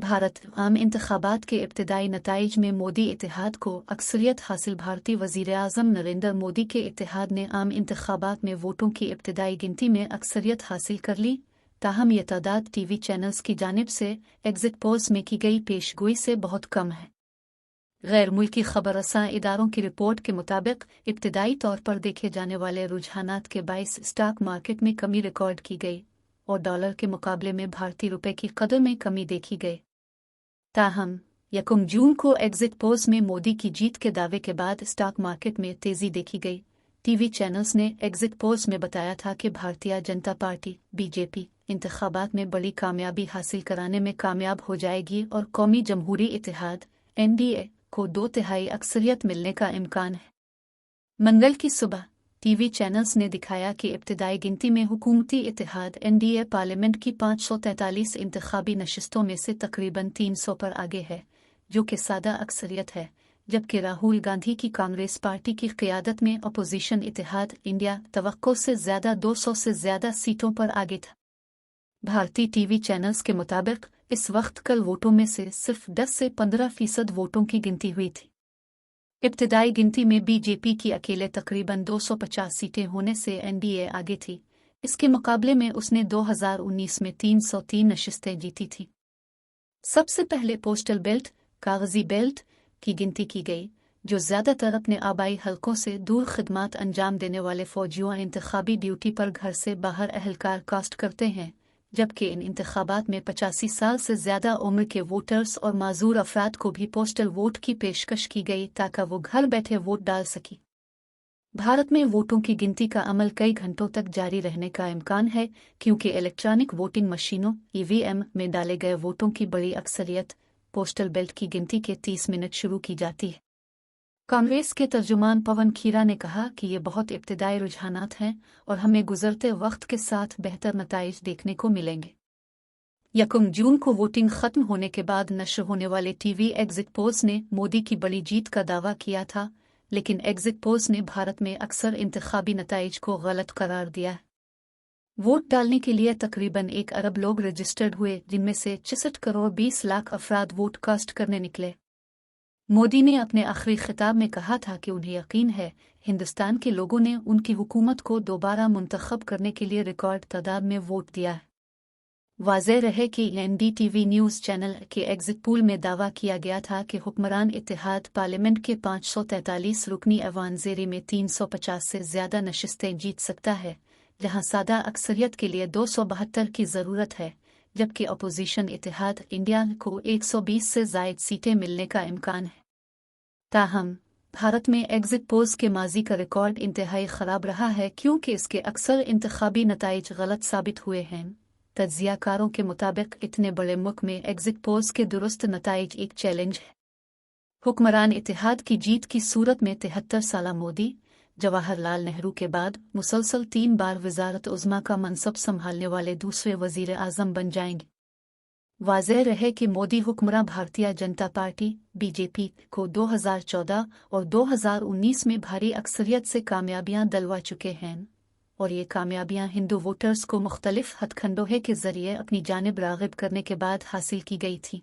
भारत आम इंतखाबात के इब्तदाई नताइज में मोदी इत्तेहाद को अक्सरियत हासिल। भारतीय वज़ीर-ए-आज़म नरेंद्र मोदी के इत्तेहाद ने आम इंतखाबात में वोटों की इब्तदाई गिनती में अक्सरियत हासिल कर ली। ताहम यह तादाद टीवी चैनल्स की जानिब से एग्जिट पोल्स में की गई पेशगोई से बहुत कम है। गैर मुल्की खबर रसां इदारों की रिपोर्ट के मुताबिक इब्तदाई तौर पर देखे जाने वाले रुझानात के बाइस स्टॉक मार्केट में कमी रिकॉर्ड की गई और डॉलर के मुकाबले में भारतीय रुपये की कदर में कमी देखी गई। ताहम 1 जून को एग्जिट पोल्स में मोदी की जीत के दावे के बाद स्टॉक मार्केट में तेजी देखी गई। टीवी चैनल्स ने एग्जिट पोल्स में बताया था कि भारतीय जनता पार्टी बीजेपी इंतखाबात में बड़ी कामयाबी हासिल कराने में कामयाब हो जाएगी और कौमी जमहूरी इत्तेहाद एनडीए को 2/3 अक्सरियत मिलने का इम्कान है। मंगल की सुबह टीवी चैनल्स ने दिखाया कि इब्तदाई गिनती में हुकूमती इत्तेहाद एनडीए पार्लियामेंट की 543 इंतखाबी नशिस्तों में से तकरीबन 300 पर आगे है, जो कि सादा अक्सरियत है, जबकि राहुल गांधी की कांग्रेस पार्टी की क़ियादत में अपोजिशन इत्तेहाद इंडिया तवक्को से ज़्यादा 200 से ज़्यादा सीटों पर आगे था। भारतीय टीवी चैनल्स के मुताबिक इस वक्त कल वोटों में से सिर्फ 10 से 15% वोटों की गिनती हुई थी। इब्तदाई गिनती में बीजेपी की अकेले तकरीबन 250 सीटें होने से एनडीए आगे थी। इसके मुकाबले में उसने 2019 में 303 नशिस्तें जीती थी। सबसे पहले पोस्टल बेल्ट कागजी बेल्ट की गिनती की गई, जो ज़्यादातर अपने आबाई हलकों से दूर खिदमात अंजाम देने वाले फौजियों इंतखाबी ड्यूटी पर घर से बाहर अहलकार कास्ट करते हैं, जबकि इन इंतखाबात में 85 साल से ज़्यादा उम्र के वोटर्स और माजूर अफराद को भी पोस्टल वोट की पेशकश की गई ताकि वो घर बैठे वोट डाल सकें। भारत में वोटों की गिनती का अमल कई घंटों तक जारी रहने का इम्कान है, क्योंकि इलेक्ट्रॉनिक वोटिंग मशीनों ईवीएम में डाले गए वोटों की बड़ी अक्सरियत पोस्टल बेल्ट की गिनती के 30 मिनट शुरू की जाती है। कांग्रेस के तर्जुमान पवन खेरा ने कहा कि ये बहुत इब्तदाई रुझानात हैं और हमें गुजरते वक्त के साथ बेहतर नताइज देखने को मिलेंगे। 1 जून को वोटिंग खत्म होने के बाद नश्र होने वाले टीवी एग्जिट पोल्स ने मोदी की बड़ी जीत का दावा किया था, लेकिन एग्जिट पोल्स ने भारत में अक्सर इंतखाबी नताइज को गलत करार दिया। वोट डालने के लिए तकरीबन 1 अरब लोग रजिस्टर्ड हुए, जिनमें से 66 करोड़ 20 लाख अफराद वोट कास्ट करने निकले। मोदी ने अपने आखिरी खिताब में कहा था कि उन्हें यकीन है हिंदुस्तान के लोगों ने उनकी हुकूमत को दोबारा मुंतखब करने के लिए रिकॉर्ड तादाद में वोट दिया है। वाज़ेह रहे कि एनडीटीवी न्यूज़ चैनल के एग्जिट पोल में दावा किया गया था कि हुक्मरान इत्तेहाद पार्लियामेंट के 543 रुकनी ऐवान ज़ेरी में 350 से ज़्यादा नशिस्तें जीत सकता है, जहां सादा अक्सरियत के लिए 272 की ज़रूरत है, जबकि अपोजिशन इत्तेहाद इंडिया को 120 से ज़ायद सीटें मिलने का इम्कान है। ताहम भारत में एग्जिट पोल्स के माजी का रिकॉर्ड इंतहाई ख़राब रहा है, क्योंकि इसके अक्सर इंतखाबी नताइज गलत साबित हुए हैं। तज्ज़ियाकारों के मुताबिक इतने बड़े मुल्क में एग्जिट पोल्स के दुरुस्त नताइज एक चैलेंज है। हुक्मरान इत्तेहाद की जीत की सूरत में 73 साला मोदी जवाहरलाल नेहरू के बाद मुसलसल 3 बार वज़ारत उज़्मा का मनसब संभालने वाले दूसरे वज़ीर-ए-आज़म बन जाएंगे। वाज़ेह रहे कि मोदी हुक्मरान भारतीय जनता पार्टी बीजेपी को 2014 और 2019 में भारी अक्सरियत से कामयाबियां दिलवा चुके हैं, और ये कामयाबियां हिंदू वोटर्स को मुख्तलिफ हथकंडों के ज़रिए अपनी जानिब राग़िब करने के बाद हासिल की गई थी।